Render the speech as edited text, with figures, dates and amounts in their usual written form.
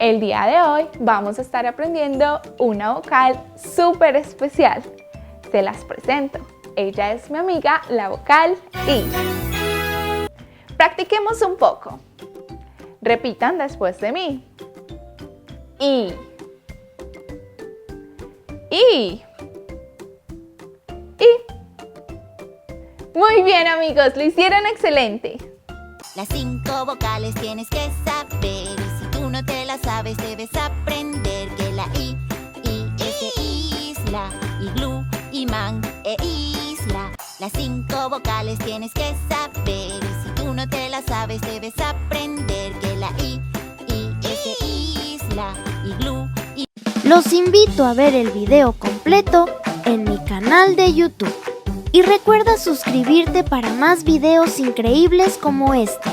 El día de hoy vamos a estar aprendiendo una vocal súper especial. Se las presento. Ella es mi amiga, la vocal I. Practiquemos un poco. Repitan después de mí. I. I. I. Muy bien, amigos, lo hicieron excelente. Las 5 vocales tienes que saber, y si tú no te las sabes debes aprender que la I es de isla, iglú, imán e isla. Las 5 vocales tienes que saber, y si tú no te las sabes debes aprender que la I es de isla, iglú. Los invito a ver el video completo en mi canal de YouTube. Y recuerda suscribirte para más videos increíbles como este.